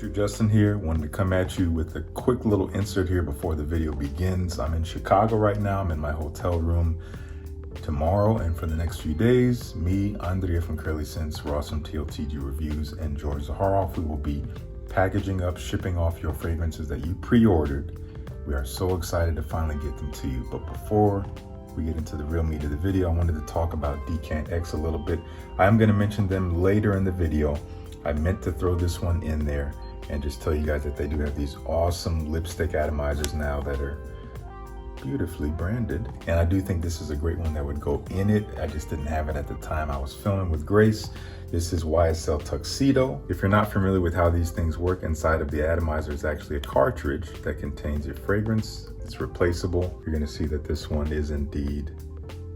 Justin here. Wanted to come at you with a quick little insert here before the video begins. I'm in Chicago right now. I'm in my hotel room. Tomorrow and for the next few days, me, Andrea from Curly Scents, Ross from TLTG Reviews, and George Zaharoff, we will be packaging up, shipping off your fragrances that you pre-ordered. We are so excited to finally get them to you. But before we get into the real meat of the video, I wanted to talk about Decant X a little bit. I'm going to mention them later in the video. I meant to throw this one in there and just tell you guys that they do have these awesome lipstick atomizers now that are beautifully branded. And I do think this is a great one that would go in it. I just didn't have it at the time I was filming with Grace. This is YSL Tuxedo. If you're not familiar with how these things work, inside of the atomizer is actually a cartridge that contains your fragrance. It's replaceable. You're gonna see that this one is indeed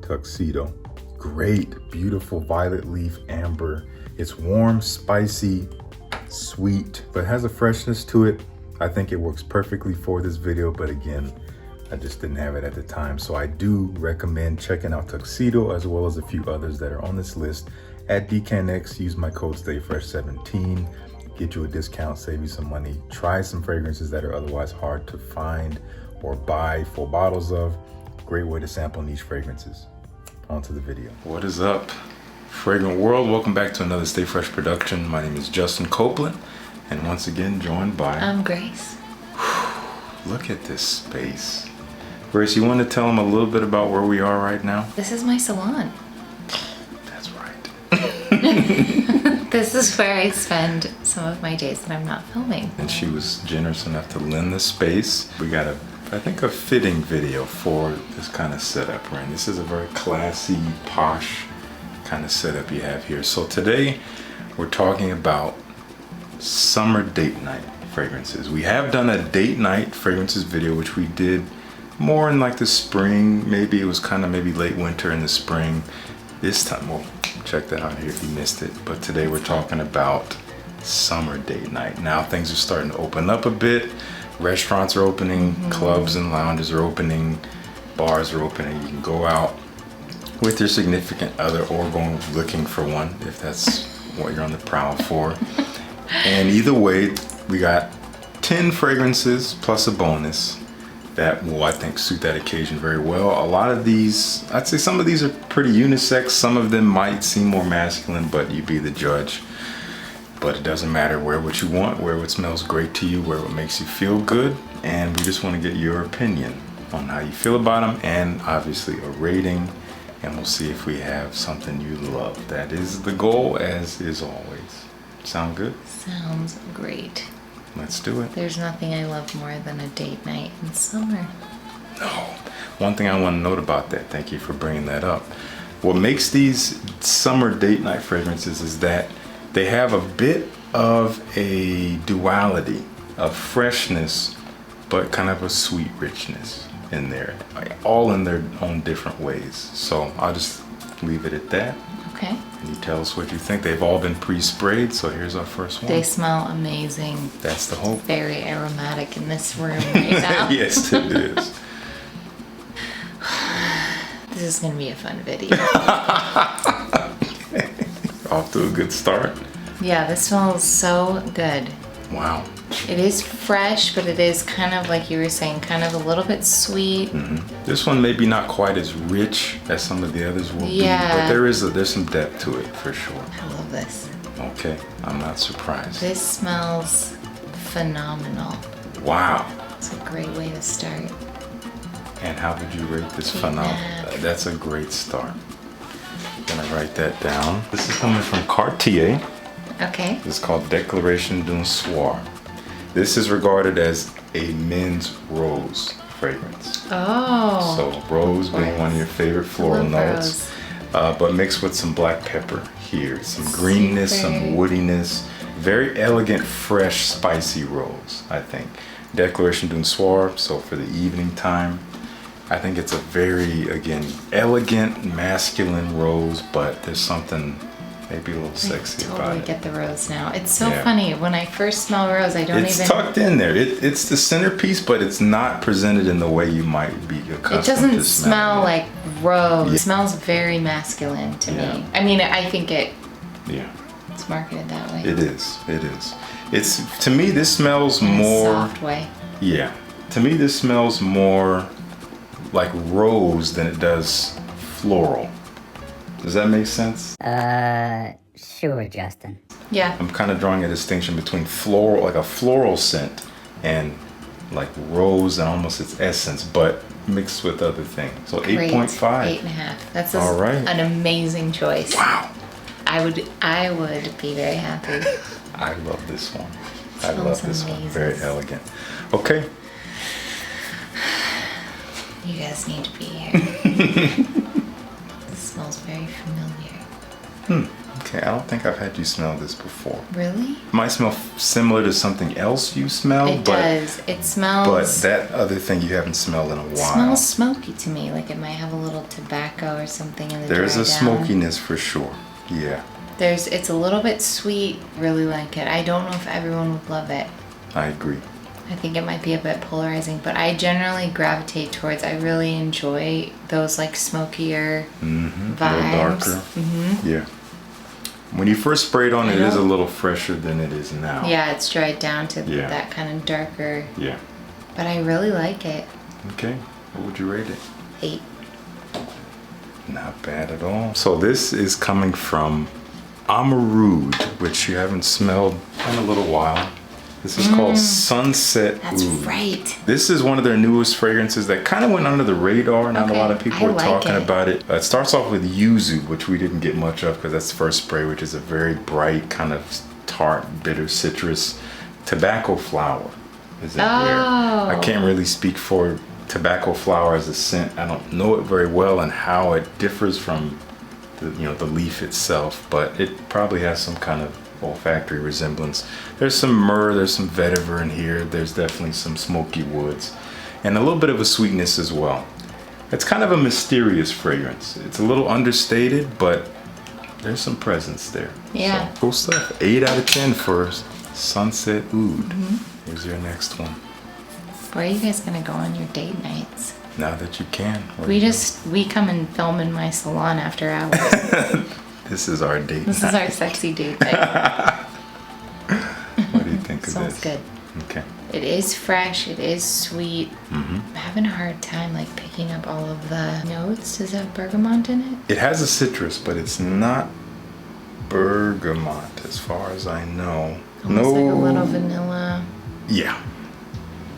Tuxedo. Great, beautiful violet leaf amber. It's warm, spicy, sweet, but has a freshness to it. I think it works perfectly for this video, but again, I just didn't have it at the time. So I do recommend checking out Tuxedo as well as a few others that are on this list at Decant X. Use my code STAYFRESH17, get you a discount, save you some money. Try some fragrances that are otherwise hard to find or buy full bottles of. Great way to sample niche fragrances. On to the video. What is up, fragrant world? Welcome back to another Stay Fresh production. My name is Justin Copeland, and once again joined by... I'm Grace. Look at this space. Grace, you want to tell them a little bit about where we are right now? This is my salon. That's right. This is where I spend some of my days that I'm not filming. And she was generous enough to lend the space. We got I think a fitting video for this kind of setup, right? This is a very classy, posh kind of setup you have here. So today we're talking about summer date night fragrances. We have done a date night fragrances video, which we did more in like the spring. Maybe it was kind of maybe late winter in the spring. This time, well, check that out here if you missed it. But today we're talking about summer date night. Now things are starting to open up a bit. Restaurants are opening, clubs and lounges are opening, bars are opening. You can go out with your significant other or going looking for one if that's what you're on the prowl for. And either way, we got 10 fragrances plus a bonus that will, I think, suit that occasion very well. A lot of these, I'd say some of these are pretty unisex. Some of them might seem more masculine, but you be the judge. But it doesn't matter. Wear what you want, wear what smells great to you, wear what makes you feel good. And we just want to get your opinion on how you feel about them, and obviously a rating. And we'll see if we have something you love. That is the goal, as is always. Sound good? Sounds great. Let's do it. There's nothing I love more than a date night in summer. No. One thing I want to note about that, thank you for bringing that up. What makes these summer date night fragrances is that they have a bit of a duality of freshness, but kind of a sweet richness in there, all in their own different ways. So I'll just leave it at that. Okay. And you tell us what you think. They've all been pre-sprayed, so here's our first one. They smell amazing. That's the hope. Very aromatic in this room right now. Yes, it is. This is gonna be a fun video. Off to a good start. Yeah, this smells so good. Wow. It is fresh, but it is kind of like you were saying, kind of a little bit sweet. This one maybe not quite as rich as some of the others will be, but there's some depth to it for sure. I love this. Okay, I'm not surprised. This smells phenomenal. Wow. It's a great way to start. And how would you rate this? Take Phenomenal? that. That's a great start. I'm gonna write that down. This is coming from Cartier. Okay. It's called Declaration d'un Soir. This is regarded as a men's rose fragrance. Oh. So rose being one of your favorite floral notes, but mixed with some black pepper here, some greenness, some woodiness, very elegant, fresh, spicy rose, I think. Declaration d'un Soir, so for the evening time. I think it's a very, again, elegant, masculine rose, but there's something maybe a little sexy about it. I totally get the rose now. It's so funny. When I first smell rose, it's tucked in there. It's the centerpiece, but it's not presented in the way you might be accustomed to. It doesn't smell like rose. It smells very masculine to me. I mean, I think it's marketed that way. It is. It is. It's, to me, this smells In a more. soft way. Yeah. To me, this smells more like rose than it does floral. Does that make sense? Sure, Justin. Yeah. I'm kind of drawing a distinction between floral, like a floral scent, and like rose and almost its essence, but mixed with other things. So Great. 8.5. 8.5. That's All right. an amazing choice. Wow. I would be very happy. I love this one. I Smells love this one. amazing. Very elegant. Okay. You guys need to be here. This smells very familiar. Okay, I don't think I've had you smell this before. Really? It might smell similar to something else you smell, It does. It but smells. that other thing you haven't smelled in a It while. smells smoky to me. Like it might have a little tobacco or something in the There's dry a down. smokiness for sure. Yeah, It's a little bit sweet. Really like it. I don't know if everyone would love it. I agree. I think it might be a bit polarizing, but I generally gravitate towards. I really enjoy those like smokier vibes. A little darker. Yeah. When you first sprayed on it, it is a little fresher than it is now. Yeah, it's dried down to Yeah. that kind of darker. Yeah. But I really like it. Okay. What would you rate it? 8. Not bad at all. So this is coming from Amarud, which you haven't smelled in a little while. This is called Sunset That's Oud. right. This is one of their newest fragrances that kind of went under the radar. Not a Okay, lot of people I were like talking it. about it. It starts off with yuzu, which we didn't get much of because that's the first spray, which is a very bright kind of tart, bitter citrus. Tobacco flower is in here. I can't really speak for tobacco flower as a scent. I don't know it very well and how it differs from the leaf itself, but it probably has some kind of olfactory resemblance. There's some myrrh, there's some vetiver in here, there's definitely some smoky woods, and a little bit of a sweetness as well. It's kind of a mysterious fragrance. It's a little understated, but there's some presence there. Yeah. So, cool stuff. 8 out of 10 for Sunset Oud. Here's your next one. Where are you guys gonna go on your date nights? Now that you can. We come and film in my salon after hours. This is our date. This is our sexy date night. What do you think of Smells this? good. Okay. It is fresh. It is sweet. I'm having a hard time like picking up all of the notes. Does it have bergamot in it? It has a citrus, but it's not bergamot as far as I know. Almost like a little vanilla. Yeah,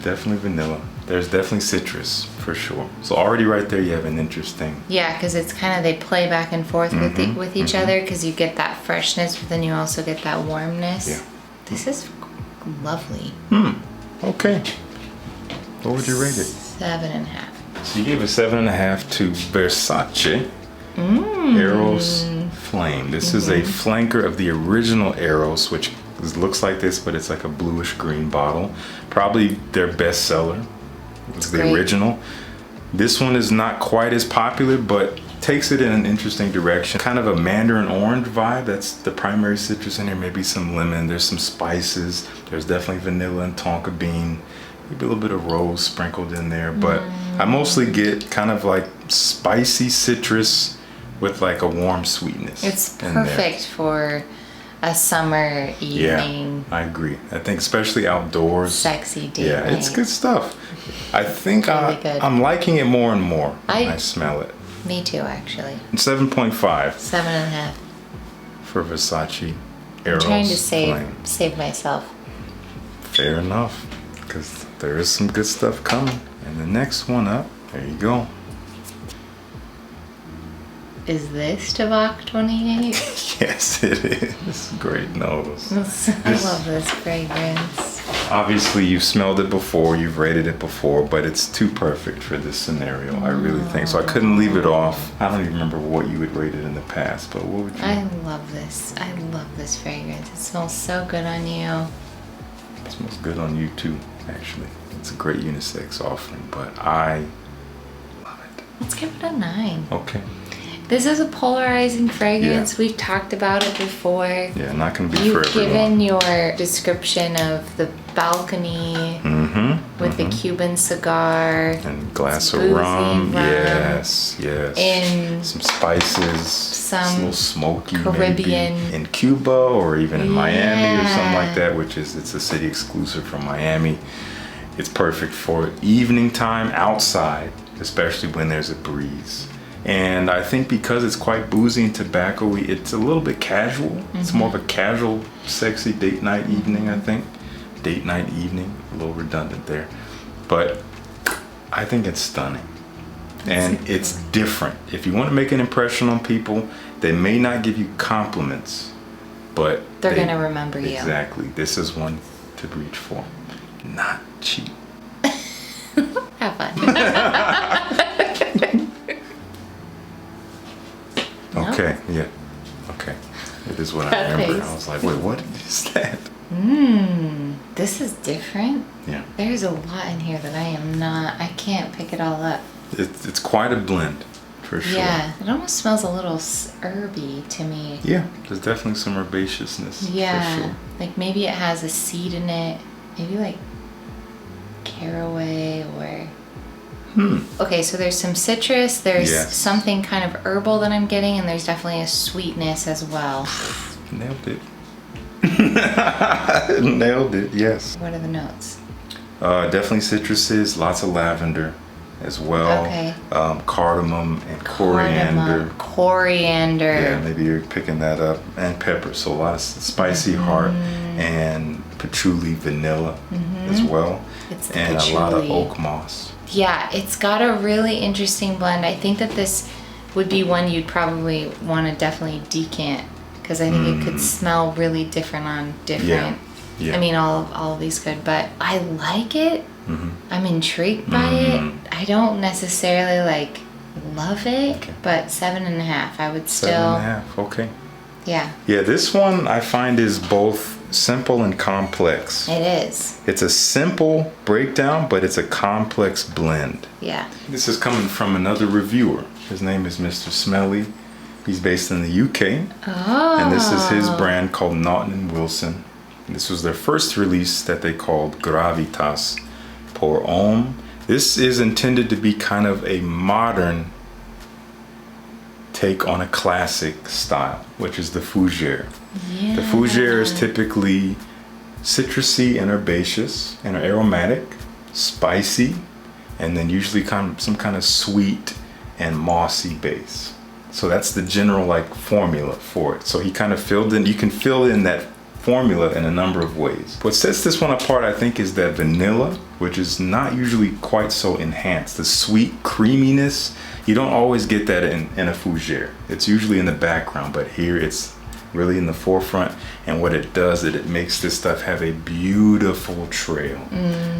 definitely vanilla. There's definitely citrus for sure. So already right there you have an interesting. Yeah, because it's kind of they play back and forth with each other because you get that freshness, but then you also get that warmness. Yeah. This is lovely. Okay. What would you rate it? 7.5. So you gave a 7.5 to Versace Eros Flame. This is a flanker of the original Eros, which looks like this, but it's like a bluish green bottle. Probably their best seller. It's the great. original. This one is not quite as popular, but takes it in an interesting direction. Kind of a mandarin orange vibe. That's the primary citrus in here. Maybe some lemon. There's some spices. There's definitely vanilla and tonka bean. Maybe a little bit of rose sprinkled in there. But I mostly get kind of like spicy citrus with like a warm sweetness. It's in there. perfect for a summer evening. Yeah, I agree. I think especially outdoors. Sexy date Yeah, it's night. good stuff. I think Really good. I'm liking it more and more when I I smell it. Me too, actually. 7.5 7.5. for Versace I'm Eros trying to Flame. save myself. Fair enough, because there is some good stuff coming. And the next one up, there you go. Is this Tabak 28? Yes, it is. Great nose. I love this fragrance. Obviously, you've smelled it before, you've rated it before, but it's too perfect for this scenario, I really think. So I couldn't leave it off. I don't even remember what you had rated in the past, but what would you? I love this. I love this fragrance. It smells so good on you. It smells good on you too, actually. It's a great unisex offering, but I love it. Let's give it a 9. Okay. This is a polarizing fragrance. We've talked about it before. Yeah, not gonna be for You've everyone. given your description of the balcony with the Cuban cigar. And glass of boozy rum. rum. Yes. And some spices. some it's a little smoky Caribbean. maybe. In Cuba or even in Miami or something like that, it's a city exclusive from Miami. It's perfect for evening time outside, especially when there's a breeze. And I think because it's quite boozy and tobacco-y, it's a little bit casual. It's more of a casual, sexy date night evening, I think. Date night evening, a little redundant there. But I think it's stunning. And it's different. If you want to make an impression on people, they may not give you compliments, but They're going to remember you. Exactly. This is one to reach for. Not cheap. Have fun. Okay, yeah. Okay. It is what I That remember. face. I was like, wait, what is that? This is different. Yeah. There's a lot in here that I can't pick it all up. It's quite a blend, for sure. Yeah, it almost smells a little herby to me. Yeah, there's definitely some herbaceousness, Yeah, for sure. like maybe it has a seed in it. Maybe like caraway or... Okay, so there's some citrus, there's Yes. something kind of herbal that I'm getting, and there's definitely a sweetness as well. Nailed it. Nailed it, yes. What are the notes? Definitely citruses, lots of lavender as well. Okay. Cardamom and coriander. Coriander. Yeah, maybe you're picking that up. And pepper, so a lot of spicy heart and patchouli vanilla as well. It's the and a lot of patchouli. oak moss. Yeah, it's got a really interesting blend. I think that this would be one you'd probably want to definitely decant because I think it could smell really different on different. Yeah. I mean, all of these could, but I like it. I'm intrigued by it. I don't necessarily like love it, but 7.5. I would still. 7.5, okay. Yeah, Yeah, this one I find is both simple and complex. it is. It's a simple breakdown, but it's a complex blend. Yeah. This is coming from another reviewer. His name is Mr. Smelly. He's based in the UK. Oh. And this is his brand called Naughton-Wilson. This was their first release that they called Gravitas Pour Homme. This is intended to be kind of a modern take on a classic style, which is the fougere. Yeah. The fougere is typically citrusy and herbaceous and aromatic, spicy, and then usually some kind of sweet and mossy base. So that's the general like formula for it. So he kind of filled in, you can fill in that formula in a number of ways. What sets this one apart, I think, is that vanilla, which is not usually quite so enhanced. The sweet creaminess, you don't always get that in a fougere. It's usually in the background, but here it's really in the forefront. And what it does is it makes this stuff have a beautiful trail.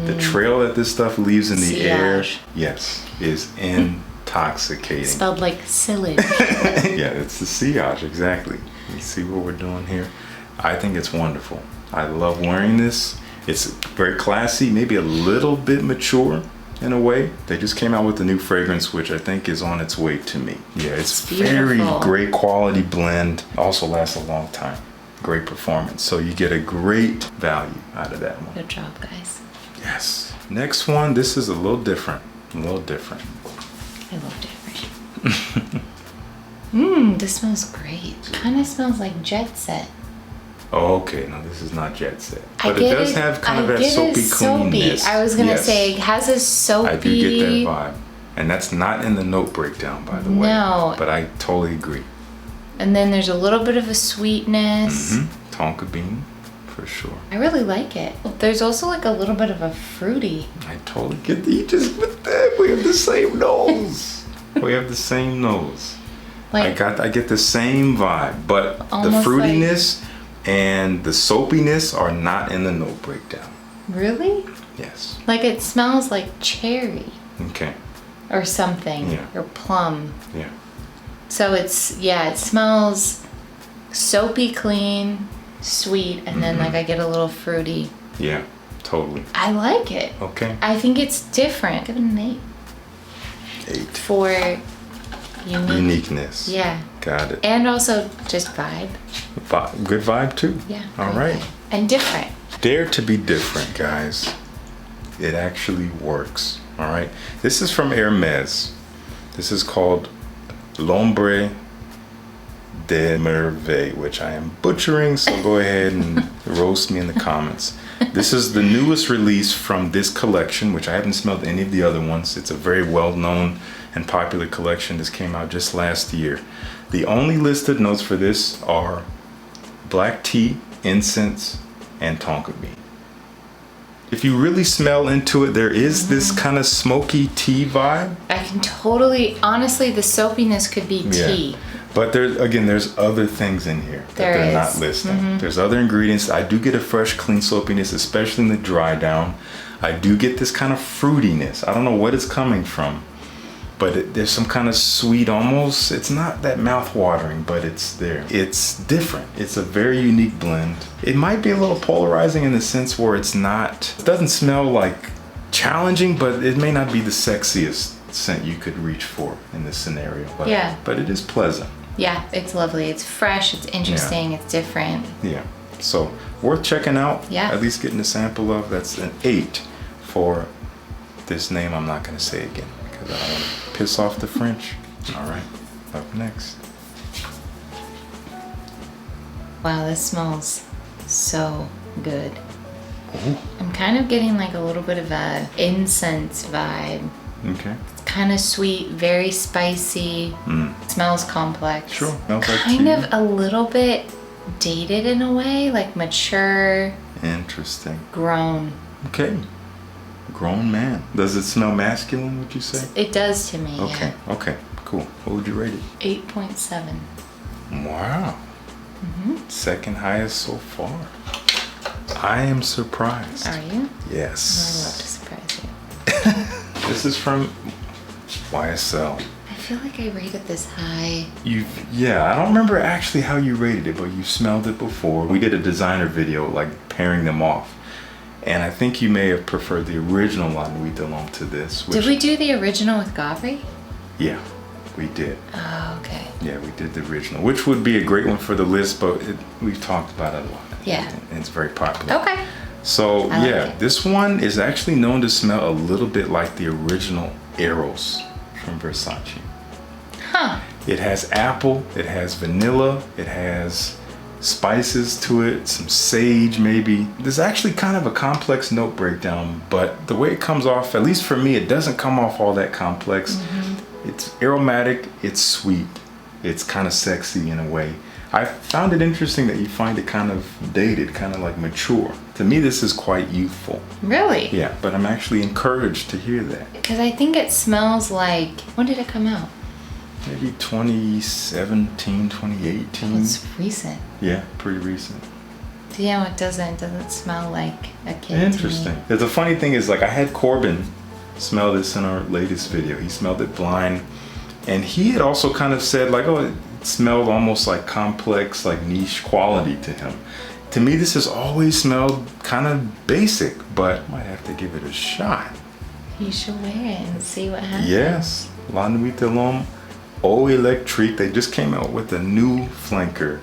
The trail that this stuff leaves in the air, Sillage. yes, is intoxicating. Spelled like silage. Yeah, it's the sillage, exactly. You see what we're doing here? I think it's wonderful. I love wearing this. It's very classy, maybe a little bit mature in a way. They just came out with a new fragrance, which I think is on its way to me. Yeah, it's very beautiful. great quality blend. Also lasts a long time. Great performance. So you get a great value out of that one. Good job, guys. Yes. Next one, this is a little different. A little different. I love different. This smells great. Kind of smells like Jet Set. Oh, okay. No, this is not Jet Set. I But it get does have kind of that get soapy it's soapy. cleanness. I was gonna Yes. say it has a soapy. I do get that vibe. And that's not in the note breakdown, by the way. No. But I totally agree. And then there's a little bit of a sweetness. Tonka bean, for sure. I really like it. There's also like a little bit of a fruity. I totally get that. You just with that. We have the same nose. We have the same nose. Like I get the same vibe, but the Almost fruitiness and the soapiness are not in the note breakdown. really? Yes. Like it smells like cherry Okay. or something. Yeah. Or plum. Yeah. So it smells soapy clean, sweet, and then like I get a little fruity. Yeah. Totally. I like it. Okay. I think it's different. Give it an 8. 8. For uniqueness. Yeah. Got it. And also just vibe. Good vibe too. Yeah. All great right. vibe. And different. Dare to be different, guys. It actually works. All right. This is from Hermes. This is called L'Ombre de Merveille, which I am butchering, so go ahead and roast me in the comments. This is the newest release from this collection, which I haven't smelled any of the other ones. It's a very well-known and popular collection. This came out just last year. The only listed notes for this are black tea, incense, and tonka bean. If you really smell into it, there is this kind of smoky tea vibe. I can totally, honestly, the soapiness could be tea. But there's other things in here that they're not listing. There's other ingredients. I do get a fresh, clean soapiness, especially in the dry down. I do get this kind of fruitiness. I don't know what it's coming from, but there's some kind of sweet almost. It's not that mouth-watering, but it's there. It's different. It's a very unique blend. It might be a little polarizing in the sense where it doesn't smell like challenging, but it may not be the sexiest scent you could reach for in this scenario. But it is pleasant. Yeah, it's lovely. It's fresh. It's interesting. It's different. Yeah. So worth checking out. Yeah. At least getting a sample of. That's an 8 for this name I'm not going to say again because I don't want to piss off the French. All right. Up next. Wow, this smells so good. Ooh. I'm kind of getting like a little bit of a incense vibe. Okay. It's kind of sweet, very spicy. Smells complex. Sure. Smells like kind tea. of a little bit dated in a way, like mature, Interesting. grown. Okay. Grown man. Does it smell masculine, would you say? It does to me. Okay. Okay. Cool. What would you rate it? 8.7. Wow. Second highest so far. I am surprised. Are you? Yes. I love to surprise you. This is from YSL. I feel like I rated this high. I don't remember actually how you rated it, but you smelled it before. We did a designer video like pairing them off. And I think you may have preferred the original La Nuit de l'Homme to this. Did we do the original with Gabri? Yeah, we did. Oh, okay. Yeah, we did the original, which would be a great one for the list, but we've talked about it a lot. Yeah. And it's very popular. Okay. So I like it. this one is actually known to smell a little bit like the original Eros from Versace. Huh. It has apple, it has vanilla, it has spices to it, some sage maybe. There's actually kind of a complex note breakdown, but the way it comes off, at least for me, it doesn't come off all that complex. It's aromatic, it's sweet, it's kind of sexy in a way. I found it interesting that you find it kind of dated, kind of like mature. To me, this is quite youthful. Really? Yeah, but I'm actually encouraged to hear that. Because I think it smells like, when did it come out? Maybe 2017, 2018. It's recent. Yeah, pretty recent. Yeah, it doesn't smell like a kid. Interesting. To me. The funny thing is, like, I had Corbin smell this in our latest video. He smelled it blind. And he had also kind of said, like, oh, it smelled almost like complex, like niche quality to him. To me, this has always smelled kind of basic, but I might have to give it a shot. You should wear it and see what happens. Yes. La Nuit de l'Homme Eau Electrique. They just came out with a new flanker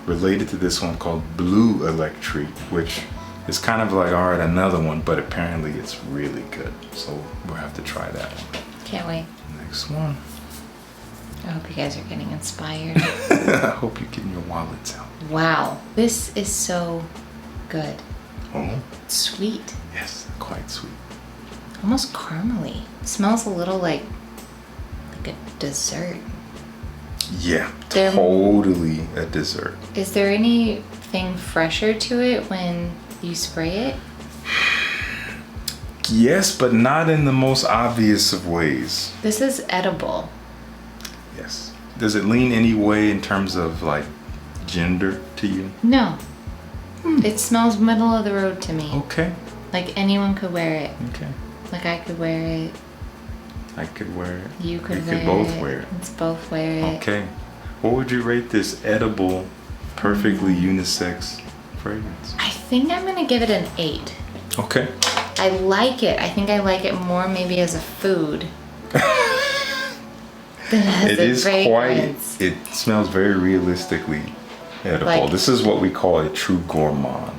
related to this one called Blue Electrique, which is kind of like, all right, another one, but apparently it's really good. So we'll have to try that one. Can't wait. Next one. I hope you guys are getting inspired. I hope you're getting your wallets out. Wow. This is so good. Oh, Sweet. yes, quite sweet. Almost caramely. Smells a little like a dessert. Yeah, They're- totally a dessert. Is there anything fresher to it when you spray it? Yes, but not in the most obvious of ways. This is edible. Yes. Does it lean any way in terms of like gender to you? No. It smells middle of the road to me. Okay. Like anyone could wear it. Okay. Like I could wear it. I could wear it. You could We wear could both it. wear it. Let's both wear it. Okay. What would you rate this edible, perfectly unisex fragrance? I think I'm gonna give it an 8. Okay. I like it. I think I like it more maybe as a food. has It a is fragrance. quite, it smells very realistically edible. Like- This is what we call a true gourmand.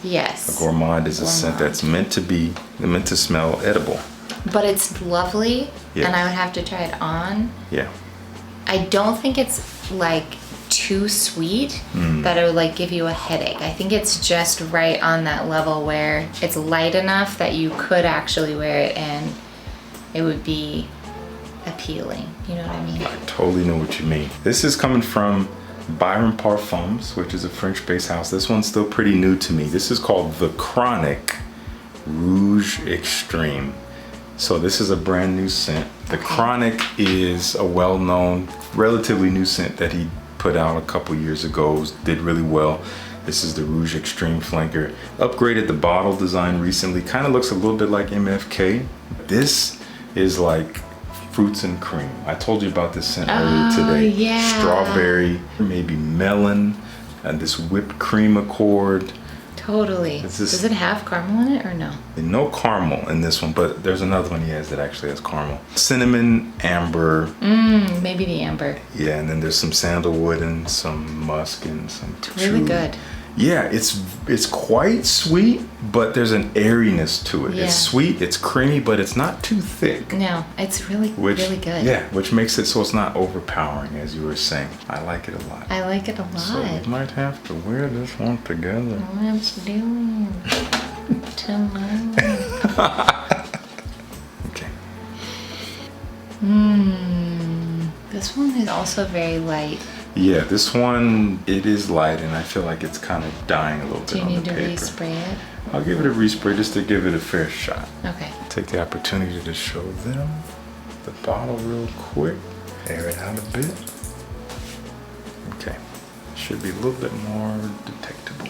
Yes. A gourmand is a scent that's meant to smell edible. But it's lovely, Yes. and I would have to try it on. Yeah. I don't think it's like too sweet Mm. that it would like give you a headache. I think it's just right on that level where it's light enough that you could actually wear it and it would be appealing. You know what I mean? I totally know what you mean. This is coming from Byron Parfums, which is a French-based house. This one's still pretty new to me. This is called The Chronic Rouge Extreme. So this is a brand new scent. The Chronic is a well-known, relatively new scent that he put out a couple years ago. Did really well. This is the Rouge Extreme Flanker. Upgraded the bottle design recently. Kind of looks a little bit like MFK. This is like fruits and cream. I told you about this scent earlier today. Yeah. Strawberry, maybe melon, and this whipped cream accord. Totally. It's just- Does it have caramel in it or no? No caramel in this one, but there's another one he has that actually has caramel. Cinnamon, amber, Maybe the amber. yeah, and then there's some sandalwood and some musk and some Really patchouli. good. Yeah, it's quite sweet, but there's an airiness to it. Yeah. It's sweet, it's creamy, but it's not too thick. No, it's really good. Yeah, which makes it so it's not overpowering, as you were saying. I like it a lot. I like it a lot. So we might have to wear this one together. Let's do it tomorrow. Okay. This one is also very light. Yeah, this one, it is light, and I feel like it's kind of dying a little Do bit you on the need to paper. respray it? I'll give it a respray just to give it a fair shot. Okay. Take the opportunity to show them the bottle real quick. Air it out a bit. Okay. Should be a little bit more detectable.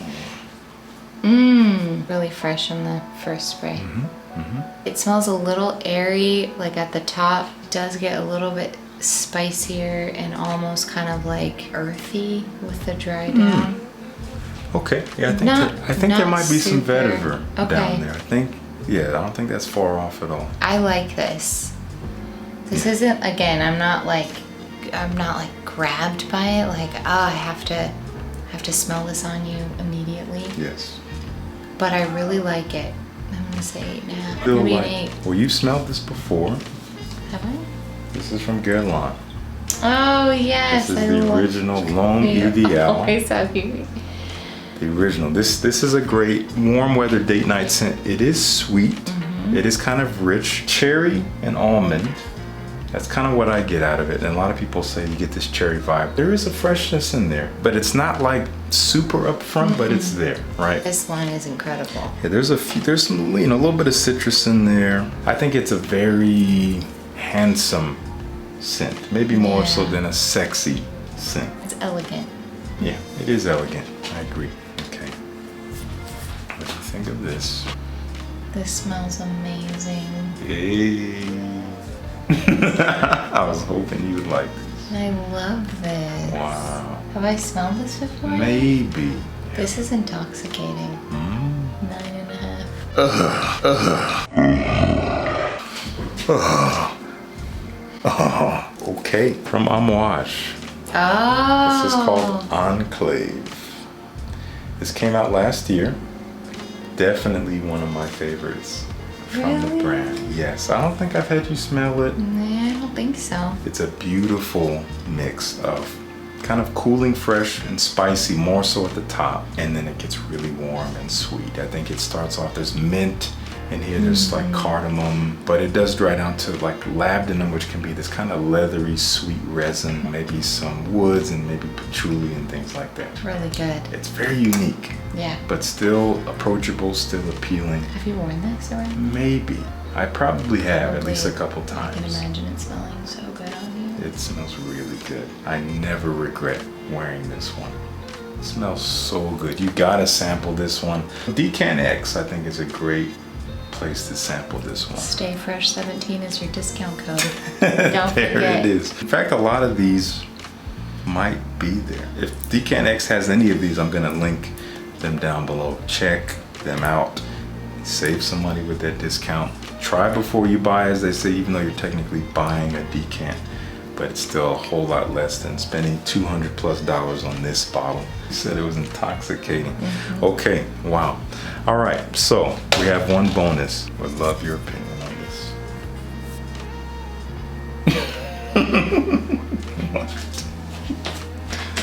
Really fresh on the first spray. Mm-hmm. It smells a little airy, like at the top. It does get a little bit spicier and almost kind of like earthy with the dry down. Okay. Yeah, I think there Not might be some super- vetiver Okay. down there. I don't think that's far off at all. I like this. This isn't, again, I'm not like grabbed by it. Like, oh, I have to smell this on you immediately. Yes. But I really like it. I'm gonna say 8.5. Still Maybe an like, 8. well, you smelled this before. Have I? This is from Guerlain. Oh yes, This is I the love original Long Ideal. Always have you. The original. This is a great warm weather date night scent. It is sweet. Mm-hmm. It is kind of rich. Cherry and almond. That's kind of what I get out of it. And a lot of people say you get this cherry vibe. There is a freshness in there, but it's not like super upfront, but it's there, right? This one is incredible. Yeah, there's some, a little bit of citrus in there. I think it's a very handsome scent, maybe more so Yeah. than a sexy scent. It's elegant. Yeah, it is elegant. I agree. Okay. What do you think of this? This smells amazing. Hey. I was hoping you would like this. I love this. Wow. Have I smelled this before? Maybe. This is intoxicating. 9.5. Okay, from Amouage. Oh. This is called Enclave. This came out last year. Definitely one of my favorites from the Really? brand. Yes, I don't think I've had you smell it. Nah, I don't think so. It's a beautiful mix of kind of cooling, fresh, and spicy, more so at the top. And then it gets really warm and sweet. I think it starts off, there's mint in here, there's like cardamom, but it does dry down to like labdanum, which can be this kind of leathery, sweet resin, maybe some woods and maybe patchouli and things like that. Really good. It's very unique, Yeah. but still approachable, still appealing. Have you worn this around? Maybe. I probably have at Probably. least a couple I can times. imagine it smelling so good on you. It smells really good. I never regret wearing this one. It smells so good. You gotta sample this one. Decant X, I think, is a great place to sample this one. Stay Fresh 17 is your discount code. Don't There forget. it is. In fact, a lot of these might be there. If Decant X has any of these, I'm gonna link them down below. Check them out. Save some money with that discount. Try before you buy, as they say, even though you're technically buying a decant. but it's still a whole lot less than spending $200+ on this bottle. He said it was intoxicating. Okay, wow. All right, so we have one bonus. Would love your opinion on this.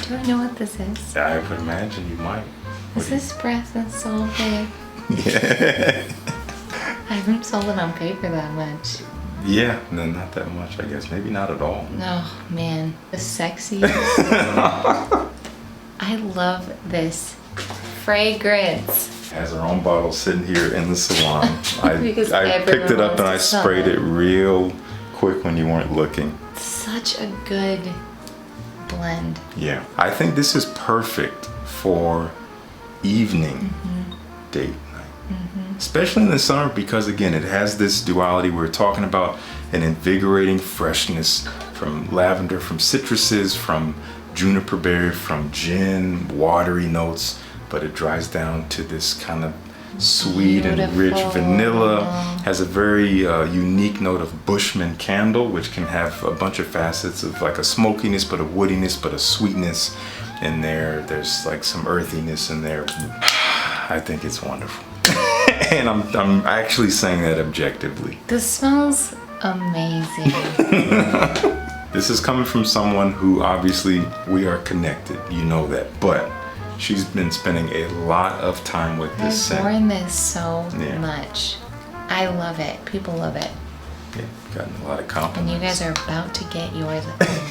Do I know what this is? I would imagine you might. Is this breath and soul, babe? Yeah. I haven't sold it on paper that much. Yeah, no, not that much, I guess. Maybe not at all. Oh, man. The sexiest. I love this fragrance. Has our own bottle sitting here in the salon. I Because picked it up and I everyone wants to sprayed smell it real quick when you weren't looking. Such a good blend. Yeah, I think this is perfect for evening date night. Especially in the summer because again, it has this duality. We're talking about an invigorating freshness from lavender, from citruses, from juniper berry, from gin, watery notes, but it dries down to this kind of sweet and rich Beautiful. vanilla. Has a very unique note of Bushman candle, which can have a bunch of facets of like a smokiness, but a woodiness, but a sweetness in there. There's like some earthiness in there. I think it's wonderful. And I'm actually saying that objectively. This smells amazing. This is coming from someone who obviously we are connected, you know that, but she's been spending a lot of time with this I've scent. worn this so Yeah. much. I love it. People love it. Yeah, gotten a lot of And compliments. you guys are about to get yours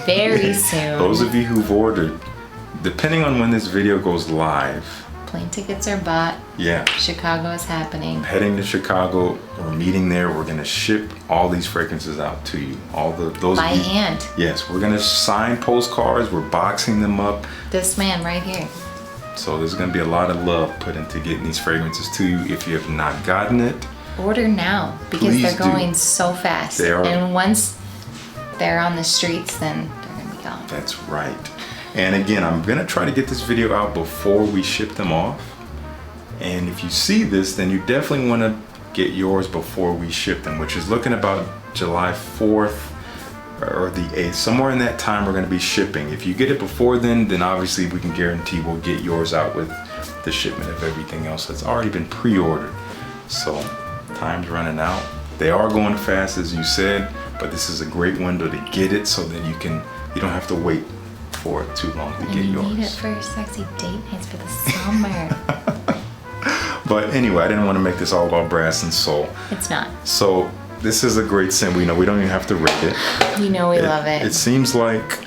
very soon. Those of you who've ordered, depending on when this video goes live, Plane tickets are bought. yeah, Chicago is happening. heading to Chicago, we're meeting there. We're gonna ship all these fragrances out to you. Those By of you, hand. Yes, we're gonna sign postcards. We're boxing them up. This man right here. So there's gonna be a lot of love put into getting these fragrances to you. If you have not gotten it, Order now because Please they're do. going so fast. They are. And once they're on the streets, then they're gonna be gone. that's right. And again, I'm gonna try to get this video out before we ship them off. And if you see this, then you definitely wanna get yours before we ship them, which is looking about July 4th or the 8th. Somewhere in that time we're gonna be shipping. If you get it before then obviously we can guarantee we'll get yours out with the shipment of everything else that's already been pre-ordered. So time's running out. They are going fast as you said, but this is a great window to get it so that you don't have to wait for it too long to And get you yours. need it for your sexy date nights for the summer. But anyway, I didn't want to make this all about brass and soul. It's not. So this is a great scent. We know we don't even have to rate it. You know we love it. It seems like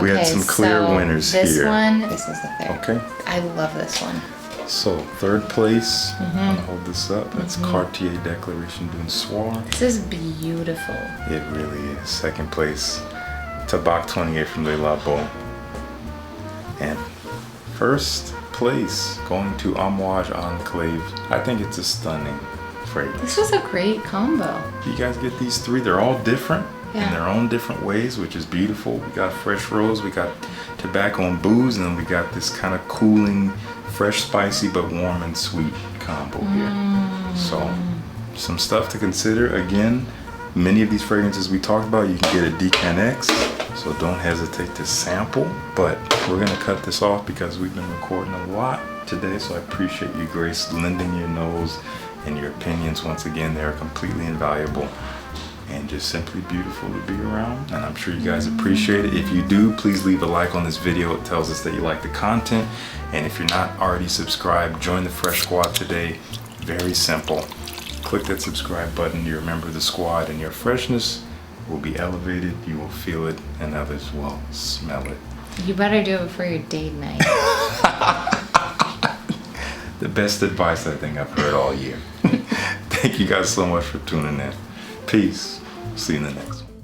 we had some clear so winners this here. This is the third. Okay. I love this one. So third place, I'm gonna hold this up. That's Cartier Declaration d'un Soir. This is beautiful. It really is. Second place, Tabac 28 from Le Labo. And first place, going to Amouage Enclave. I think it's a stunning fragrance. This was a great combo. You guys get these three, they're all different in Yeah. their own different ways, which is beautiful. We got fresh rose, we got tobacco and booze, and then we got this kind of cooling, fresh, spicy, but warm and sweet combo here. So, some stuff to consider. Again, many of these fragrances we talked about, you can get at Decan X, so don't hesitate to sample. But we're gonna cut this off because we've been recording a lot today, so I appreciate you, Grace, lending your nose and your opinions. Once again, they are completely invaluable and just simply beautiful to be around, and I'm sure you guys appreciate it. If you do, please leave a like on this video. It tells us that you like the content. And if you're not already subscribed, join the Fresh Squad today. Very simple. Click that subscribe button. You're a member of the squad, and your freshness will be elevated. You will feel it, and others will smell it. You better do it for your date night. The best advice I think I've heard all year. Thank you guys so much for tuning in. Peace. See you in the next one.